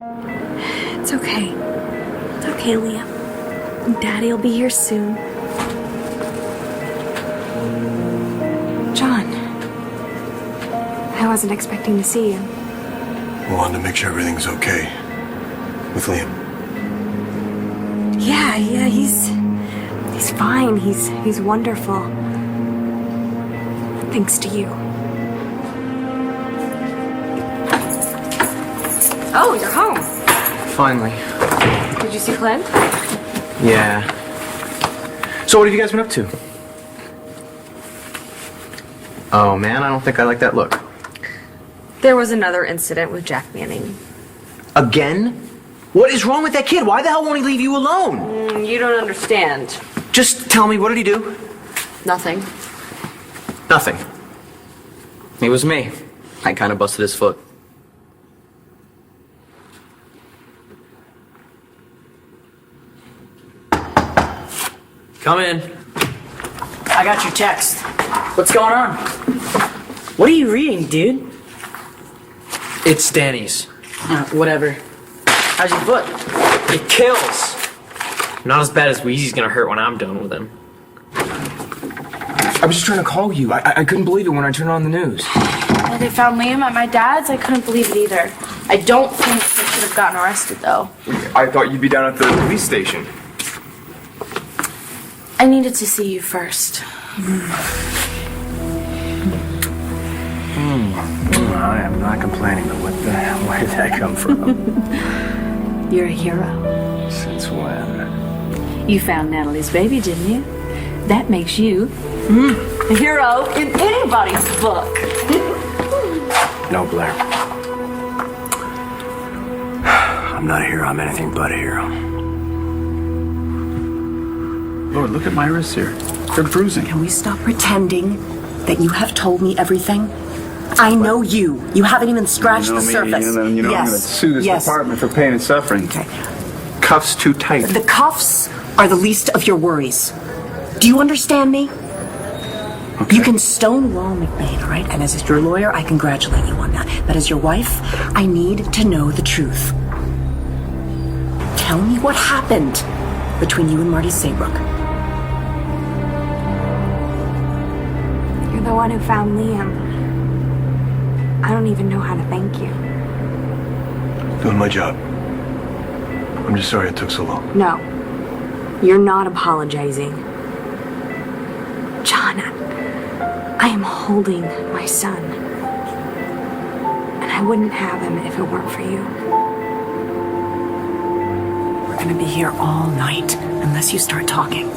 It's okay. It's okay, Liam. Daddy'll be here soon. John. I wasn't expecting to see you. I wanted to make sure everything's okay. With Liam. Yeah, he's fine. He's wonderful. Thanks to you. Oh, you're home. Finally. Did you see Clint? Yeah. So what have you guys been up to? Oh man, I don't think I like that look. There was another incident with Jack Manning. Again? What is wrong with that kid? Why the hell won't he leave you alone? You don't understand. Just tell me, what did he do? Nothing. Nothing. It was me. I kind of busted his foot. Come in. I got your text. What's going on? What are you reading, dude? It's Danny's. Whatever. How's your foot? It kills. Not as bad as Wheezy's gonna hurt when I'm done with him. I was just trying to call you. I couldn't believe it when I turned on the news. Well, they found Liam at my dad's. I couldn't believe it either. I don't think they should have gotten arrested, though. I thought you'd be down at the police station. I needed to see you first. I am not complaining, but what the hell? Where did that come from? You're a hero. Since when? You found Natalie's baby, didn't you? That makes you a hero in anybody's book. No, Blair. I'm not a hero. I'm anything but a hero. Lord, look at my wrists here. They're bruising. Can we stop pretending that you have told me everything? I know you. You haven't even scratched the surface. I'm going to sue this department for pain and suffering. Okay. Cuffs too tight. The cuffs are the least of your worries. Do you understand me? Okay. You can stonewall McBain, all right? And as your lawyer, I congratulate you on that. But as your wife, I need to know the truth. Tell me what happened between you and Marty Saybrook. You're the one who found Liam. I don't even know how to thank you. Doing my job. I'm just sorry it took so long. No. You're not apologizing. John, I am holding my son. And I wouldn't have him if it weren't for you. We're gonna be here all night unless you start talking.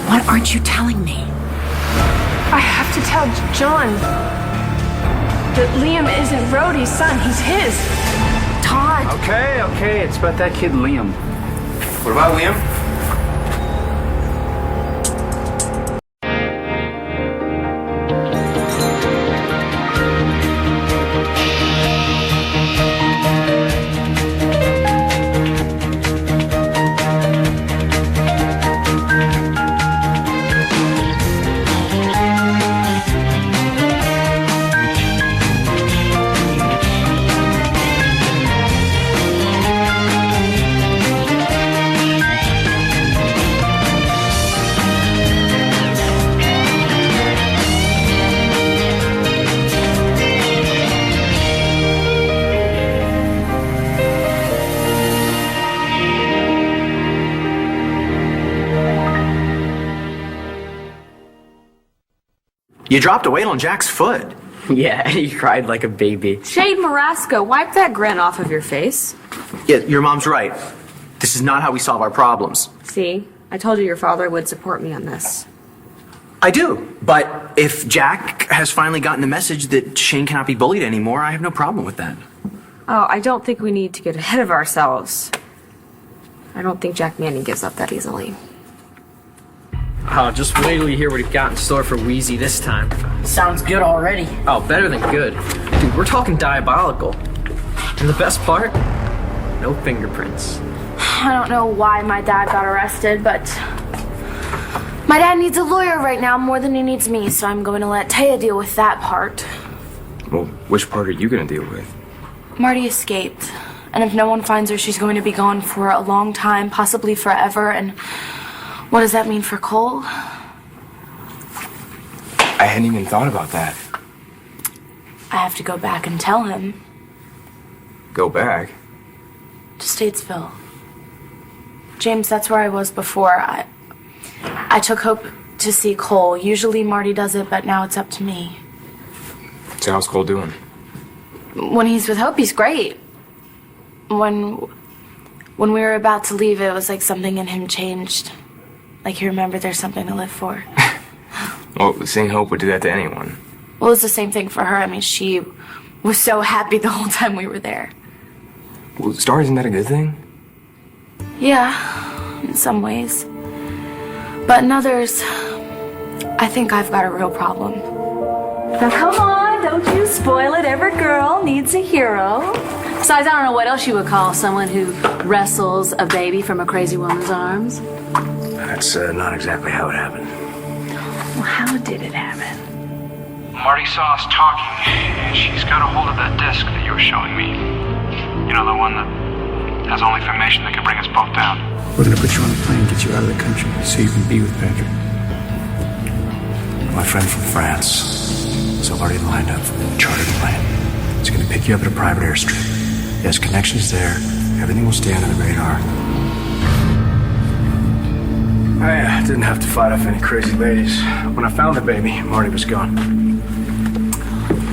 What aren't you telling me? I have to tell John that Liam isn't Rhodey's son. He's his. Todd! Okay, it's about that kid Liam. What about Liam? You dropped a weight on Jack's foot. Yeah, he cried like a baby. Shade Marasco, wipe that grin off of your face. Yeah, your mom's right. This is not how we solve our problems. See, I told you your father would support me on this. I do, but if Jack has finally gotten the message that Shane cannot be bullied anymore, I have no problem with that. Oh, I don't think we need to get ahead of ourselves. I don't think Jack Manning gives up that easily. Oh, just wait till you hear what he's got in store for Wheezy this time. Sounds good already. Oh, better than good. Dude, we're talking diabolical. And the best part? No fingerprints. I don't know why my dad got arrested, but my dad needs a lawyer right now more than he needs me, so I'm going to let Taya deal with that part. Well, which part are you going to deal with? Marty escaped, And if no one finds her, she's going to be gone for a long time, possibly forever. And what does that mean for Cole? I hadn't even thought about that. I have to go back and tell him. Go back? To Statesville. James, that's where I was before. I took Hope to see Cole. Usually Marty does it, but now it's up to me. So how's Cole doing? When he's with Hope, he's great. When we were about to leave, it was like something in him changed. Like he remembered there's something to live for. Well, seeing Hope would do that to anyone. Well, it's the same thing for her. I mean, she was so happy the whole time we were there. Well, Star, isn't that a good thing? Yeah, in some ways. But in others, I think I've got a real problem. Now come on, don't you spoil it. Every girl needs a hero. Besides, I don't know what else you would call someone who wrestles a baby from a crazy woman's arms. That's not exactly how it happened. Well, how did it happen? Marty saw us talking, and she's got a hold of that disc that you were showing me. You know, the one that has all information that could bring us both down. We're gonna put you on a plane and get you out of the country so you can be with Patrick. My friend from France has already lined up a chartered plane. He's gonna pick you up at a private airstrip. He has connections there. Everything will stay under the radar. I didn't have to fight off any crazy ladies. When I found the baby, Marty was gone.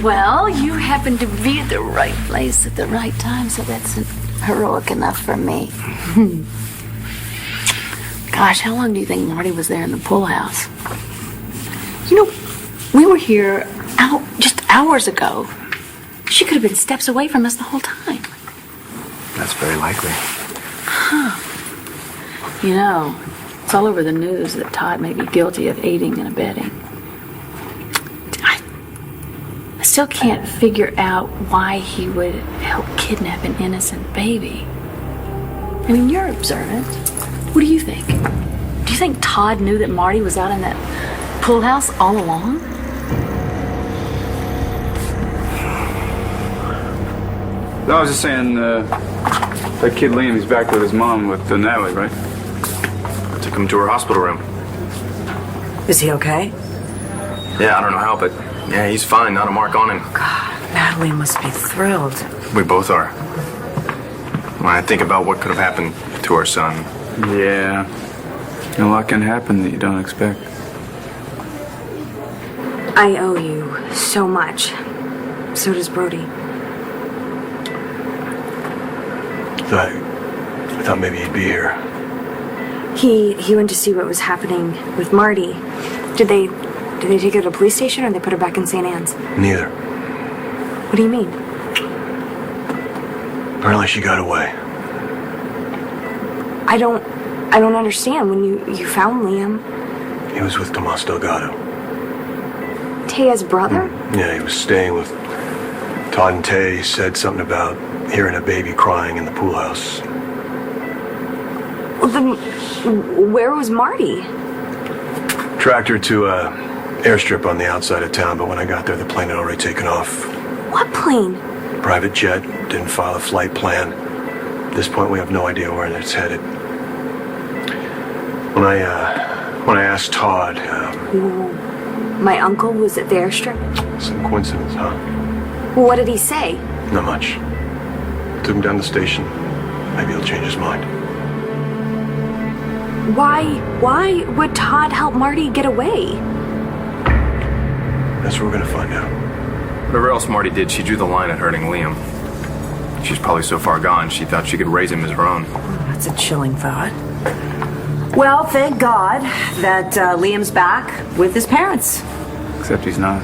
Well, you happened to be at the right place at the right time, so that's heroic enough for me. Gosh, how long do you think Marty was there in the pool house? You know, we were here just hours ago. She could have been steps away from us the whole time. That's very likely. Huh. You know, it's all over the news that Todd may be guilty of aiding and abetting. I still can't figure out why he would help kidnap an innocent baby. I mean, you're observant. What do you think? Do you think Todd knew that Marty was out in that pool house all along? I was just saying, that kid Liam, he's back with his mom with Natalie, right? Took him to her hospital room. Is he okay? Yeah, I don't know how, but yeah, he's fine. Not a mark on him. God, Natalie must be thrilled. We both are. When I think about what could have happened to our son. Yeah. A lot can happen that you don't expect. I owe you so much. So does Brody. I thought maybe he'd be here. He went to see what was happening with Marty. Did they take her to the police station or they put her back in St. Anne's? Neither. What do you mean? Apparently she got away. I don't understand. When you found Liam, He was with Tomas Delgado. Taya's brother? Yeah, he was staying with Todd and Tay. He said something about hearing a baby crying in the pool house. Well, then where was Marty? Tracked her to a airstrip on the outside of town, but when I got there, the plane had already taken off. What plane? Private jet, didn't file a flight plan. At this point, we have no idea where it's headed. When I asked Todd, My uncle was at the airstrip? some coincidence, huh? Well, what did he say? Not much. Took him down to the station. Maybe he'll change his mind. Why would Todd help Marty get away? That's what we're gonna find out. Whatever else Marty did, she drew the line at hurting Liam. She's probably so far gone, she thought she could raise him as her own. That's a chilling thought. Well, thank God that Liam's back with his parents. Except he's not.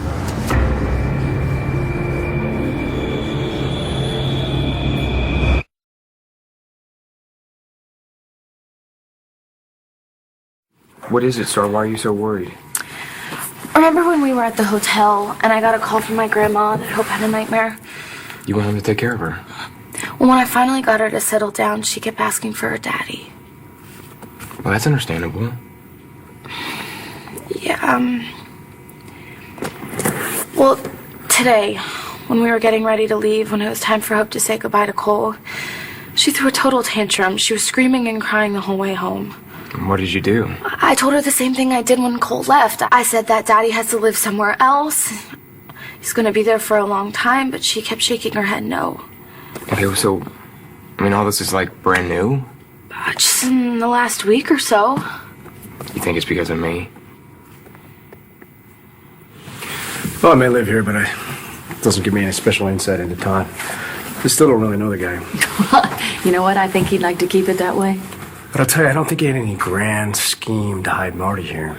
What is it, Star? Why are you so worried? Remember when we were at the hotel and I got a call from my grandma that Hope had a nightmare? You want him to take care of her. Well, when I finally got her to settle down, she kept asking for her daddy. Well, that's understandable. Yeah, well, today, when we were getting ready to leave, when it was time for Hope to say goodbye to Cole, She threw a total tantrum. She was screaming and crying the whole way home. What did you do? I told her the same thing I did when Cole left. I said that Daddy has to live somewhere else. He's gonna be there for a long time, but she kept shaking her head no. Okay, so, all this is like brand new? Just in the last week or so. You think it's because of me? Well, I may live here, but it doesn't give me any special insight into Todd. I still don't really know the guy. You know what? I think he'd like to keep it that way. But I'll tell you, I don't think he had any grand scheme to hide Marty here.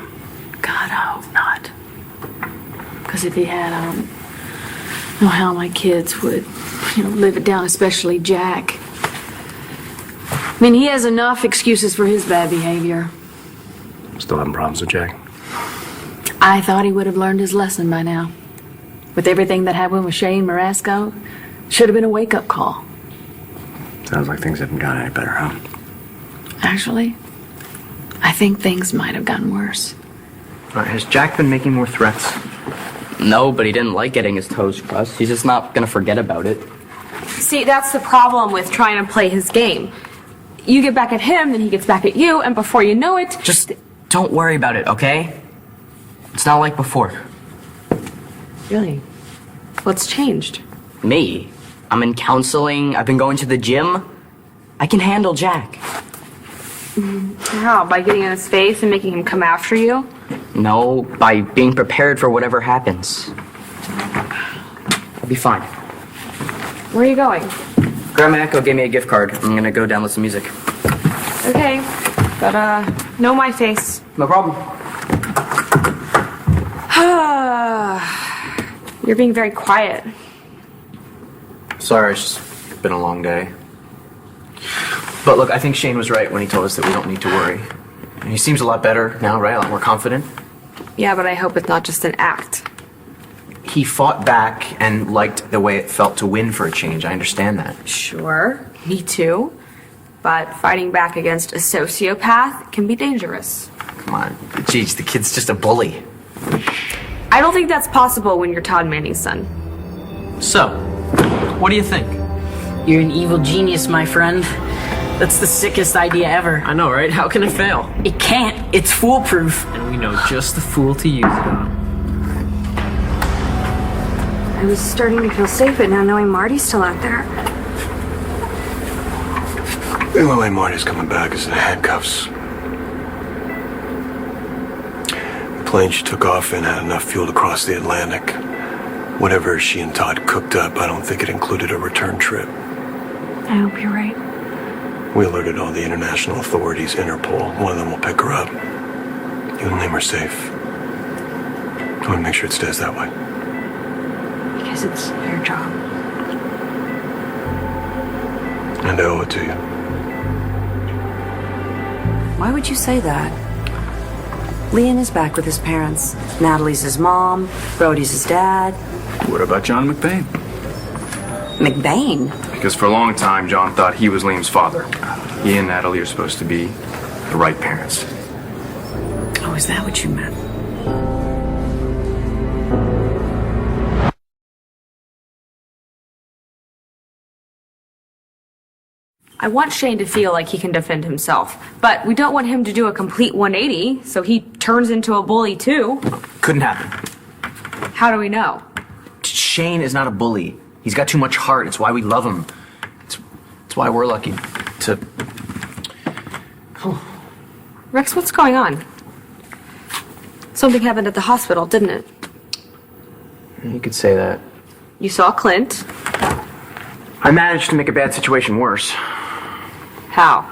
God, I hope not. Because if he had, I don't know how my kids would, live it down, especially Jack. He has enough excuses for his bad behavior. Still having problems with Jack? I thought he would have learned his lesson by now. With everything that happened with Shane Marasco, should have been a wake-up call. Sounds like things haven't gotten any better, huh? Actually, I think things might have gotten worse. Has Jack been making more threats? No, but he didn't like getting his toes crossed. He's just not gonna forget about it. See, that's the problem with trying to play his game. You get back at him, then he gets back at you, and before you know it... Just don't worry about it, okay? It's not like before. Really? What's changed? Me? I'm in counseling. I've been going to the gym. I can handle Jack. How? By getting in his face and making him come after you? No, by being prepared for whatever happens. I'll be fine. Where are you going? Grandma Echo gave me a gift card. I'm gonna go download some music. Okay, but no my face. No problem. You're being very quiet. Sorry, it's just been a long day. But look, I think Shane was right when he told us that we don't need to worry. And he seems a lot better now, right? A lot more confident. Yeah, but I hope it's not just an act. He fought back and liked the way it felt to win for a change. I understand that. Sure, me too. But fighting back against a sociopath can be dangerous. Come on. Jeez, the kid's just a bully. I don't think that's possible when you're Todd Manning's son. So, what do you think? You're an evil genius, my friend. That's the sickest idea ever. I know, right? How can it fail? It can't. It's foolproof. And we know just the fool to use it on. I was starting to feel safe, but now knowing Marty's still out there. The only way Marty's coming back is in handcuffs. The plane she took off in had enough fuel to cross the Atlantic. Whatever she and Todd cooked up, I don't think it included a return trip. I hope you're right. We alerted all the international authorities, Interpol. One of them will pick her up. You and Liam are safe. I want to make sure it stays that way. Because it's your job. And I owe it to you. Why would you say that? Liam is back with his parents. Natalie's his mom. Brody's his dad. What about John McBain? McBain? Because for a long time, John thought he was Liam's father. He and Natalie are supposed to be the right parents. Oh, is that what you meant? I want Shane to feel like he can defend himself, but we don't want him to do a complete 180, so he turns into a bully too. Couldn't happen. How do we know? Shane is not a bully. He's got too much heart. It's why we love him. It's why we're lucky to... Rex, what's going on? Something happened at the hospital, didn't it? You could say that. You saw Clint. I managed to make a bad situation worse. How?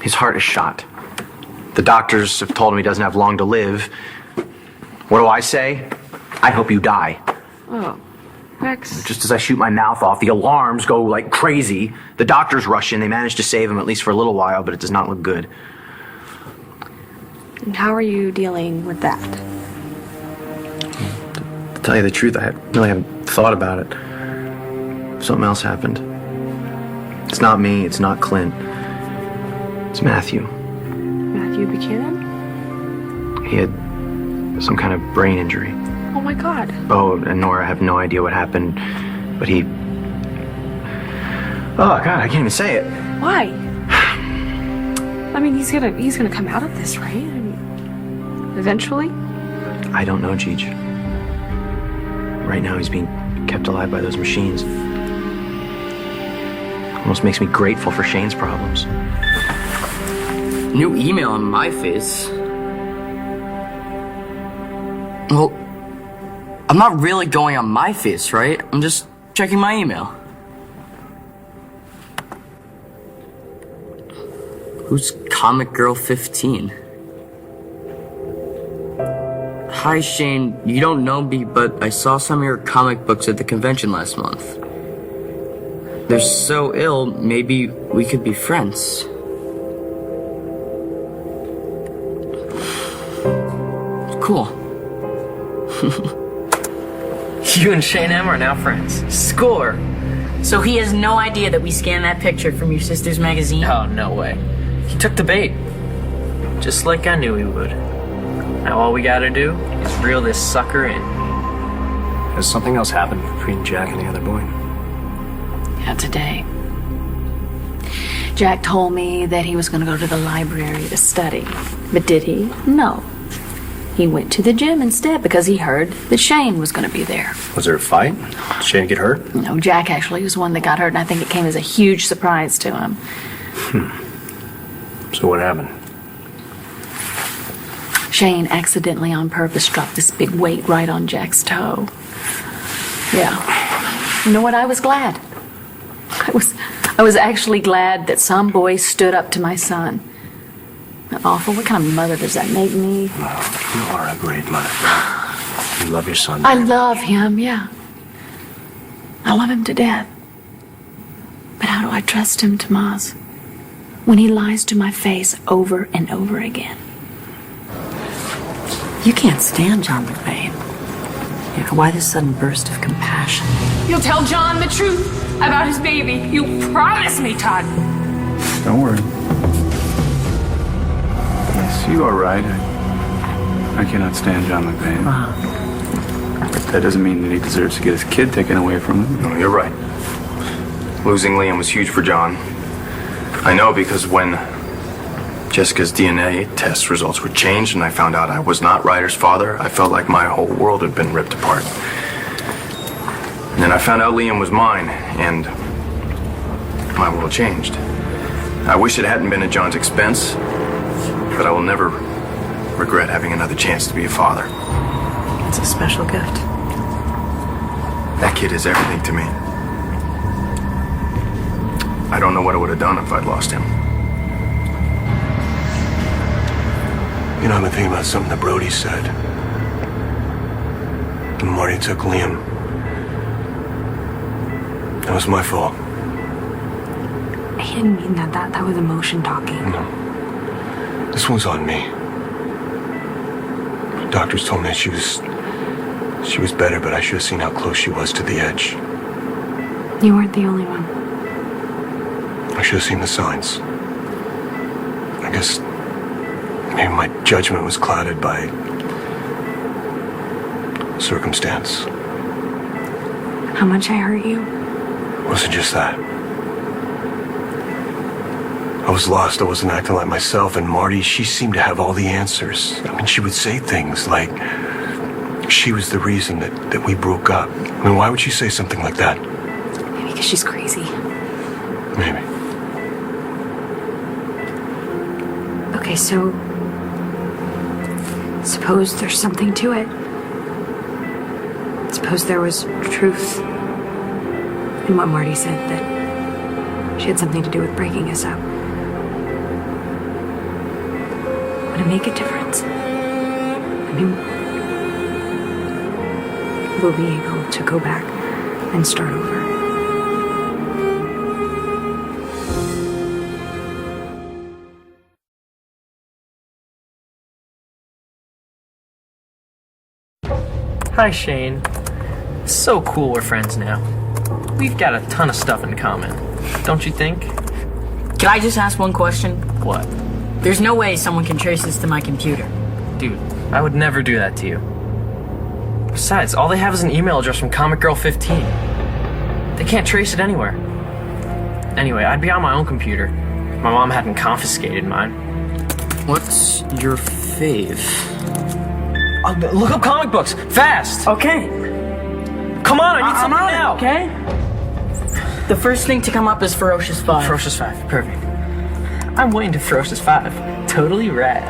His heart is shot. The doctors have told him he doesn't have long to live. What do I say? I hope you die. Oh, Rex. Just as I shoot my mouth off, the alarms go like crazy. The doctors rush in. They manage to save him, at least for a little while, but it does not look good. And how are you dealing with that? To tell you the truth, I really haven't thought about it. Something else happened. It's not me, it's not Clint. It's Matthew. Matthew Buchanan? He had some kind of brain injury. Oh my God. Oh, and Nora, I have no idea what happened, but he... Oh God, I can't even say it. Why? I mean, he's gonna come out of this, right? I mean, eventually. I don't know, Cheech. Right now, he's being kept alive by those machines. Almost makes me grateful for Shane's problems. New email on my face. Well, I'm not really going on my face, right? I'm just checking my email. Who's Comic Girl 15? Hi, Shane. You don't know me, but I saw some of your comic books at the convention last month. They're so ill, maybe we could be friends. Cool. You and Shane M are now friends. Score! So he has no idea that we scanned that picture from your sister's magazine? Oh, no way. He took the bait. Just like I knew he would. Now all we gotta do is reel this sucker in. Has something else happened between Jack and the other boy? Yeah, today. Jack told me that he was going to go to the library to study. But did he? No. He went to the gym instead because he heard that Shane was going to be there. Was there a fight? Did Shane get hurt? No, Jack actually was the one that got hurt, and I think it came as a huge surprise to him. So what happened? Shane accidentally on purpose dropped this big weight right on Jack's toe. Yeah. You know what? I was glad. I was actually glad that some boy stood up to my son. Awful. What kind of mother does that make me? Oh, you are a great mother. You love your son. I love him, yeah. I love him to death. But how do I trust him, Tomas, when he lies to my face over and over again? You can't stand John McBain. Yeah, why this sudden burst of compassion? You'll tell John the truth about his baby. You promise me, Todd. Don't worry. Yes, you are right. I cannot stand John McBain. But that doesn't mean that he deserves to get his kid taken away from him. No, you're right. Losing Liam was huge for John. I know because when Jessica's DNA test results were changed and I found out I was not Ryder's father, I felt like my whole world had been ripped apart. And then I found out Liam was mine, and my world changed. I wish it hadn't been at John's expense, but I will never regret having another chance to be a father. It's a special gift. That kid is everything to me. I don't know what I would have done if I'd lost him. You know, I've been thinking about something that Brody said. When Marty took Liam. That was my fault. I didn't mean that. That was emotion talking. No. This one's on me. Doctors told me that she was better, but I should have seen how close she was to the edge. You weren't the only one. I should have seen the signs. I guess maybe my judgment was clouded by circumstance. How much I hurt you? It wasn't just that. I was lost. I wasn't acting like myself. And Marty, she seemed to have all the answers. I mean, she would say things like she was the reason that we broke up. I mean, why would she say something like that? Maybe because she's crazy. Maybe. Okay, so suppose there's something to it. Suppose there was truth in what Marty said, that she had something to do with breaking us up. Would it make a difference? I mean, we'll be able to go back and start over. Hi, Shane. It's so cool we're friends now. We've got a ton of stuff in common. Don't you think? Can I just ask one question? What? There's no way someone can trace this to my computer. Dude, I would never do that to you. Besides, all they have is an email address from Comic Girl 15. They can't trace it anywhere. Anyway, I'd be on my own computer. My mom hadn't confiscated mine. What's your fave? Look up comic books, fast! Okay. Come on, I need something on now! it, okay? The first thing to come up is Ferocious 5. Ferocious 5, perfect. I'm way into Ferocious 5. Totally rad.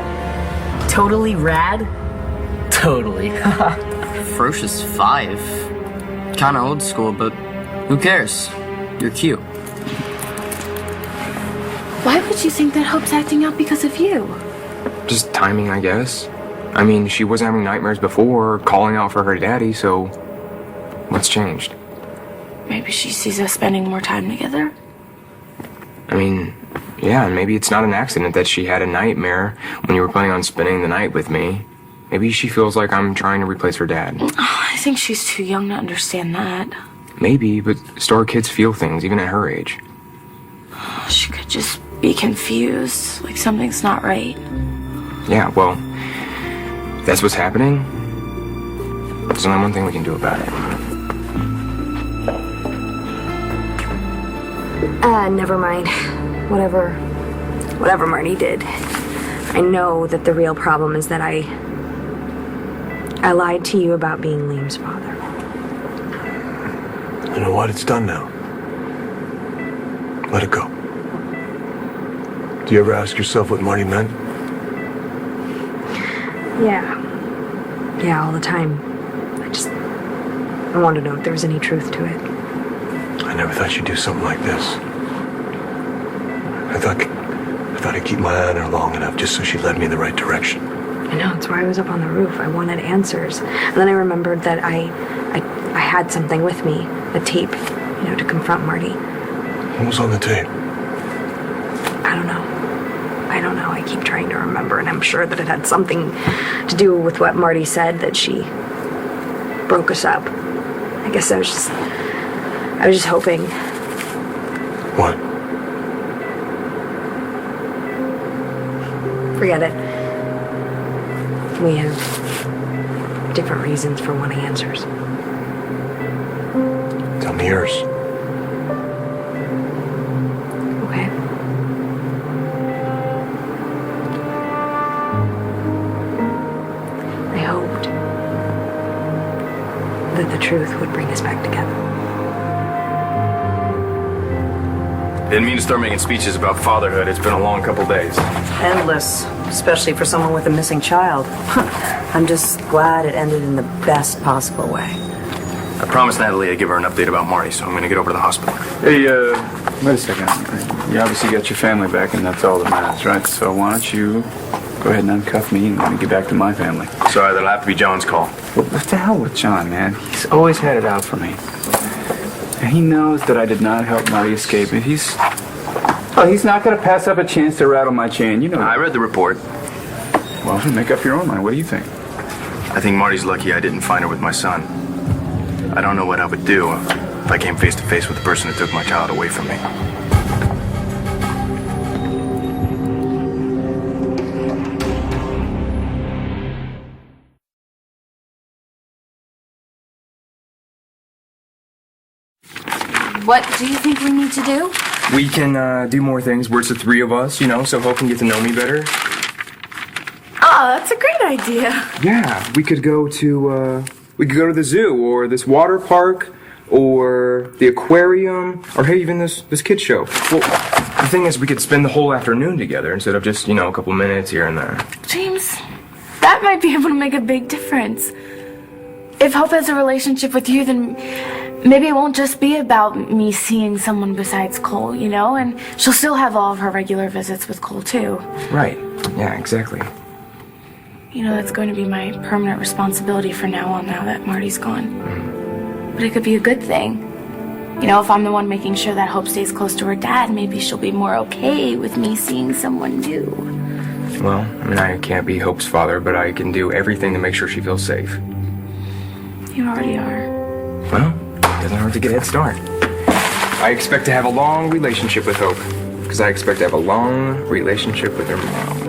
Totally rad? Totally. Ferocious 5? Kinda old school, but who cares? You're cute. Why would you think that Hope's acting out because of you? Just timing, I guess. I mean, she wasn't having nightmares before, calling out for her daddy, so what's changed? Maybe she sees us spending more time together. I mean, yeah, and maybe it's not an accident that she had a nightmare when you were planning on spending the night with me. Maybe she feels like I'm trying to replace her dad. Oh, I think she's too young to understand that. Maybe, but star kids feel things, even at her age. She could just be confused, like something's not right. Yeah, well, if that's what's happening, there's only one thing we can do about it. Never mind. Whatever Marty did. I know that the real problem is that I lied to you about being Liam's father. You know what? It's done now. Let it go. Do you ever ask yourself what Marty meant? Yeah, all the time. I wanted to know if there was any truth to it. I never thought you'd do something like this. I thought I'd keep my eye on her long enough just so she led me in the right direction. I know, that's why I was up on the roof. I wanted answers. And then I remembered that I had something with me, a tape, to confront Marty. What was on the tape? I don't know. I keep trying to remember, and I'm sure that it had something to do with what Marty said, that she broke us up. I guess I was just hoping. What? Forget it. We have different reasons for wanting answers. Tell me yours. Okay. I hoped that the truth would bring us back together. Didn't mean to start making speeches about fatherhood. It's been a long couple days. Endless, especially for someone with a missing child. I'm just glad it ended in the best possible way. I promised Natalie I'd give her an update about Marty, so I'm going to get over to the hospital. Hey, wait a second. You obviously got your family back, and that's all that matters, right? So why don't you go ahead and uncuff me and let me get back to my family? Sorry, that'll have to be John's call. Well, what the hell with John, man? He's always had it out for me. And he knows that I did not help Marty escape. If he's not going to pass up a chance to rattle my chain, you know. I read the report. Well, make up your own mind. What do you think? I think Marty's lucky I didn't find her with my son. I don't know what I would do if I came face to face with the person who took my child away from me. What do you think we need to do? We can do more things where it's the three of us, so Hope can get to know me better. Oh, that's a great idea. Yeah, we could go to the zoo or this water park or the aquarium or hey, even this kid show. Well, the thing is, we could spend the whole afternoon together instead of just, a couple minutes here and there. James, that might be able to make a big difference. If Hope has a relationship with you, then maybe it won't just be about me seeing someone besides Cole, and she'll still have all of her regular visits with Cole, too. Right. Yeah, exactly. That's going to be my permanent responsibility from now on, now that Marty's gone. But it could be a good thing. If I'm the one making sure that Hope stays close to her dad, maybe she'll be more okay with me seeing someone new. Well, I can't be Hope's father, but I can do everything to make sure she feels safe. You already are. Well, it doesn't hurt to get a head start. I expect to have a long relationship with Hope, because I expect to have a long relationship with her mom.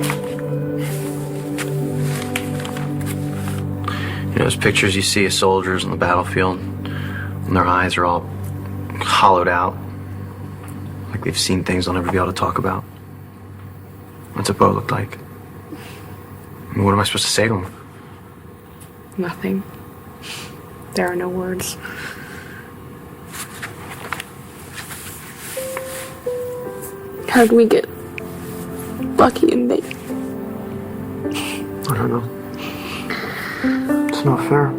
Those pictures you see of soldiers on the battlefield, and their eyes are all hollowed out, like like they've seen things they'll never be able to talk about. What's what Bo looked like? I mean, what am I supposed to say to him? Nothing. There are no words. How do we get lucky and they... I don't know. It's not fair.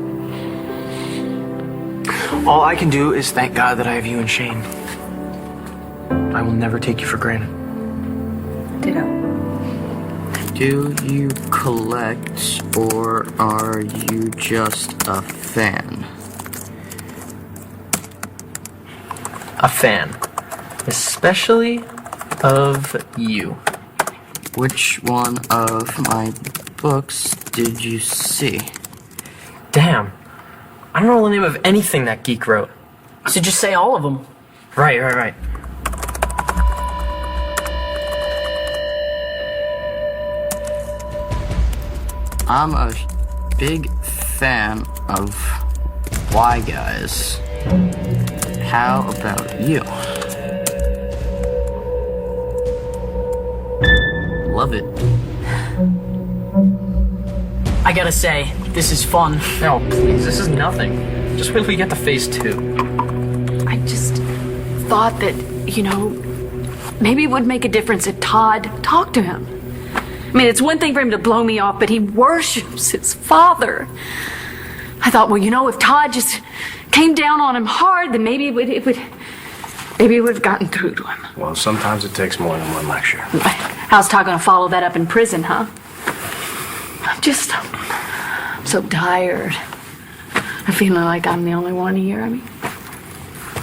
All I can do is thank God that I have you and Shane. I will never take you for granted. Ditto. Do you collect, or are you just a fan? A fan. Especially of you. Which one of my books did you see? Damn. I don't know the name of anything that geek wrote. So just say all of them. Right. I'm a big fan of Y Guys. How about you? Love it. I gotta say, this is fun. No, please, this is nothing. Just wait till we get to phase 2. I just thought that, maybe it would make a difference if Todd talked to him. I mean, it's one thing for him to blow me off, but he worships his father. I thought, well, if Todd just came down on him hard, then maybe it would have gotten through to him. Well, sometimes it takes more than one lecture. How's Todd gonna follow that up in prison, huh? I'm so tired. I'm feeling like I'm the only one here. I mean,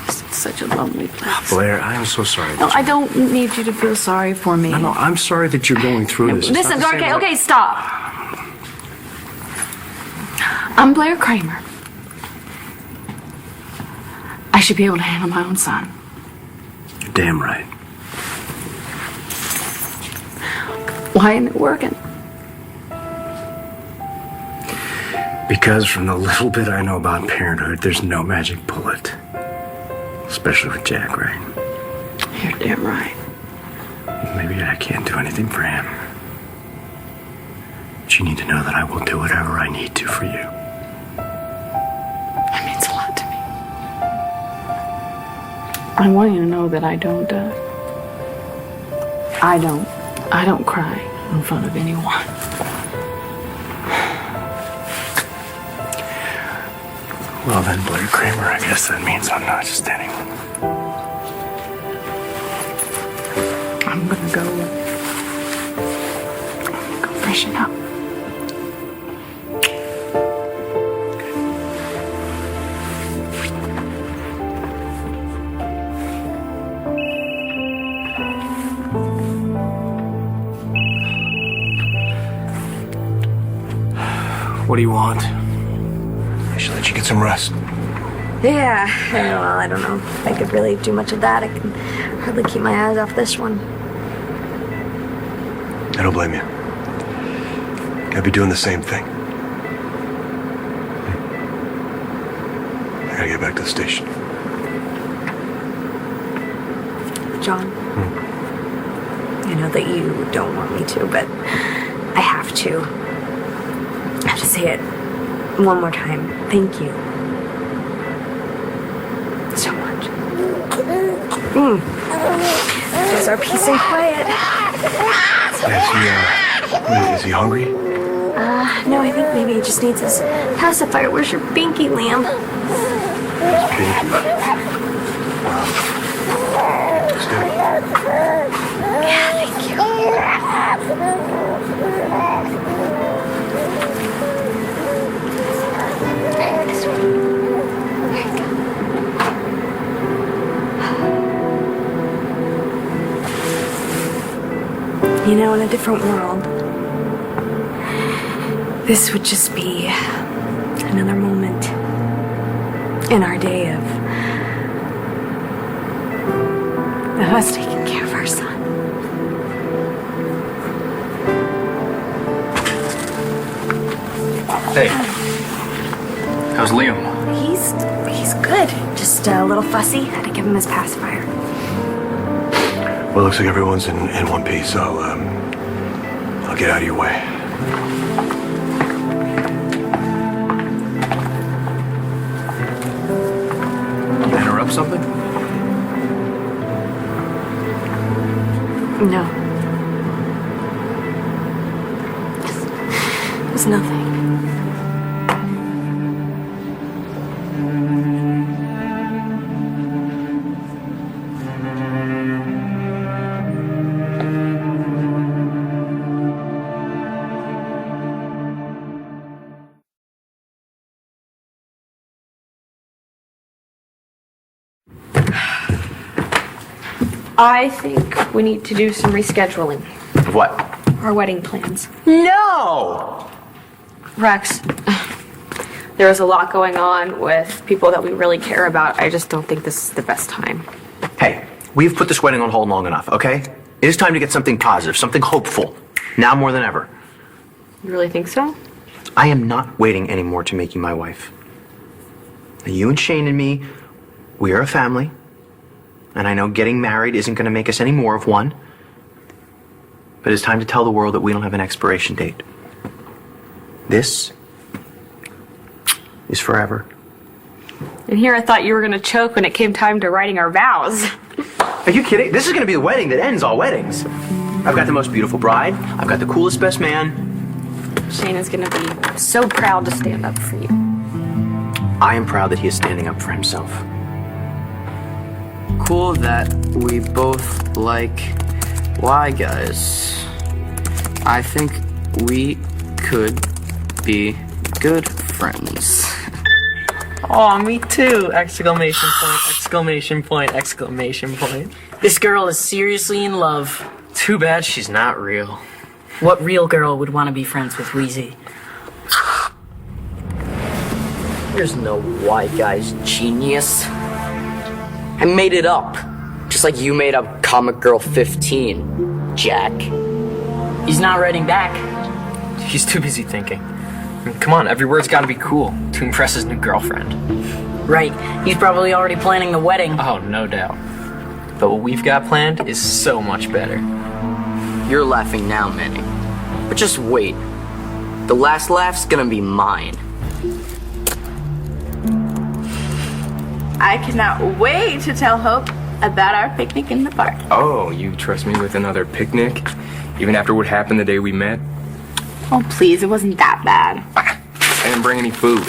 it's such a lonely place. Blair, I am so sorry. No, I don't need you to feel sorry for me. No, I'm sorry that you're going through this. Listen, okay, stop. I'm Blair Kramer. I should be able to handle my own son. You're damn right. Why isn't it working? Because from the little bit I know about parenthood, there's no magic bullet. Especially with Jack, right? You're damn right. Maybe I can't do anything for him. But you need to know that I will do whatever I need to for you. That means a lot to me. I want you to know that I don't cry in front of anyone. Well then, Blair Kramer, I guess that means I'm not just anyone. I'm gonna go freshen up. What do you want? I should let you get some rest. Yeah, I don't know if I could really do much of that. I can hardly keep my eyes off this one. I don't blame you. I'd be doing the same thing. I gotta get back to the station. John, I know that you don't want me to, but I have to. I have to say it one more time. Thank you. So much. There's our peace and quiet. Is he hungry? No, I think maybe he just needs his pacifier. Where's your binky, lamb? Yeah, thank you. This one. There you go. In a different world, this would just be another moment in our day of us taking care of our son. Hey, how's Liam? He's good. Just a little fussy. Had to give him his pacifier. Well, it looks like everyone's in one piece. I'll get out of your way. Interrupt something? No. It's nothing. I think we need to do some rescheduling. Of what? Our wedding plans. No! Rex, there's a lot going on with people that we really care about. I just don't think this is the best time. Hey, we've put this wedding on hold long enough, okay? It is time to get something positive, something hopeful. Now more than ever. You really think so? I am not waiting anymore to make you my wife. Now, you and Shane and me, we are a family. And I know getting married isn't going to make us any more of one. But it's time to tell the world that we don't have an expiration date. This is forever. And here I thought you were going to choke when it came time to writing our vows. Are you kidding? This is going to be the wedding that ends all weddings. I've got the most beautiful bride. I've got the coolest best man. Shane is going to be so proud to stand up for you. I am proud that he is standing up for himself. Cool that we both like Y guys. I think we could be good friends. Aw, me too! Exclamation point, exclamation point, exclamation point. This girl is seriously in love. Too bad she's not real. What real girl would want to be friends with Wheezy? There's no Y guys, genius. I made it up. Just like you made up Comic Girl 15, Jack. He's not writing back. He's too busy thinking. I mean, come on, every word's gotta be cool to impress his new girlfriend. Right, he's probably already planning the wedding. Oh, no doubt. But what we've got planned is so much better. You're laughing now, Manny. But just wait. The last laugh's gonna be mine. I cannot wait to tell Hope about our picnic in the park. Oh, you trust me with another picnic? Even after what happened the day we met? Oh, please, it wasn't that bad. I didn't bring any food.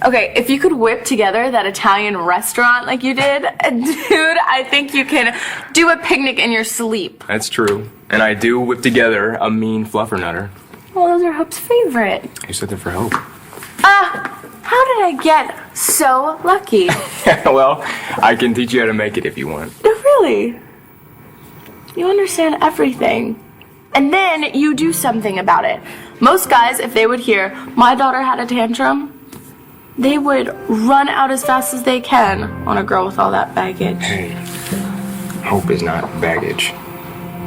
Okay, if you could whip together that Italian restaurant like you did, dude, I think you can do a picnic in your sleep. That's true. And I do whip together a mean fluffernutter. Well, those are Hope's favorite. You said that for Hope. How did I get so lucky? Well, I can teach you how to make it if you want. Really? You understand everything. And then you do something about it. Most guys, if they would hear, my daughter had a tantrum, they would run out as fast as they can on a girl with all that baggage. Hey, Hope is not baggage.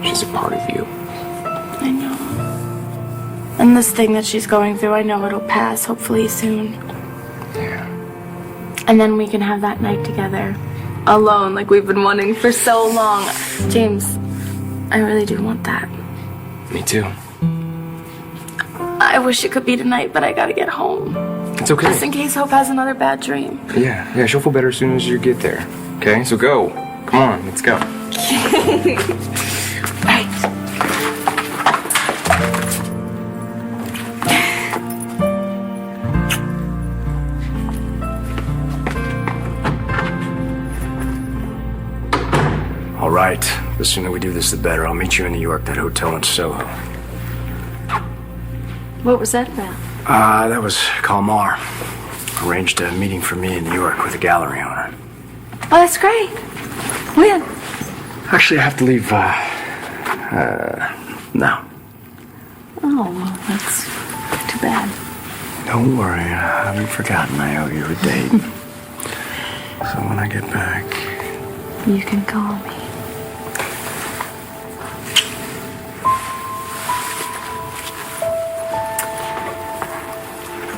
She's a part of you. I know. And this thing that she's going through, I know it'll pass, hopefully soon. Yeah. And then we can have that night together. Alone, like we've been wanting for so long. James, I really do want that. Me too. I wish it could be tonight, but I gotta get home. It's okay. Just in case Hope has another bad dream. Yeah, she'll feel better as soon as you get there. Okay, so go. Come on, let's go. Right. All right. The sooner we do this, the better. I'll meet you in New York, that hotel in Soho. What was that about? That was Kalmar. Arranged a meeting for me in New York with a gallery owner. Oh, that's great. When? Actually, I have to leave, now. Oh, well, that's too bad. Don't worry, I haven't forgotten I owe you a date. So when I get back... You can call me.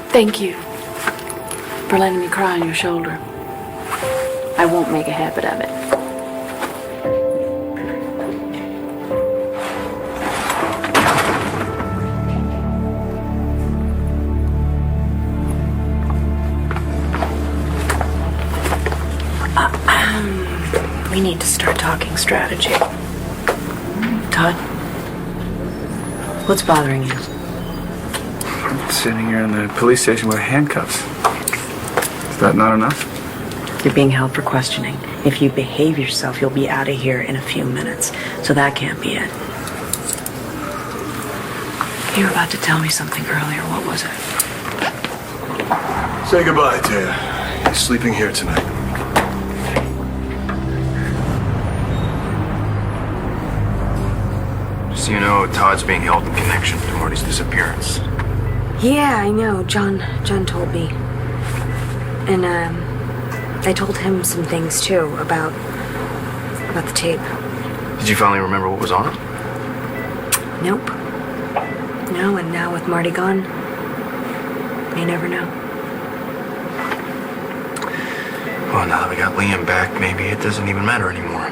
Thank you for letting me cry on your shoulder. I won't make a habit of it. strategy. Todd, what's bothering you? I'm sitting here in the police station with handcuffs. Is that not enough? You're being held for questioning. If you behave yourself, you'll be out of here in a few minutes. So that can't be it. You were about to tell me something earlier. What was it? Say goodbye to you. He's sleeping here tonight. So you know Todd's being held in connection to Marty's disappearance. Yeah, I know. John told me. And, I told him some things, too, about the tape. Did you finally remember what was on it? Nope. No, and now with Marty gone, you never know. Well, now that we got Liam back, maybe it doesn't even matter anymore.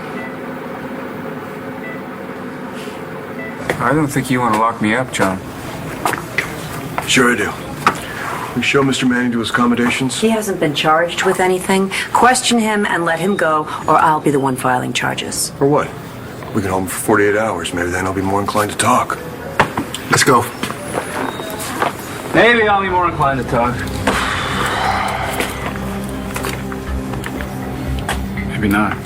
I don't think you want to lock me up, John. Sure I do. We show Mr. Manning to his accommodations? He hasn't been charged with anything. Question him and let him go, or I'll be the one filing charges. For what? We can hold him for 48 hours. Maybe then he'll be more inclined to talk. Let's go. Maybe I'll be more inclined to talk. Maybe not.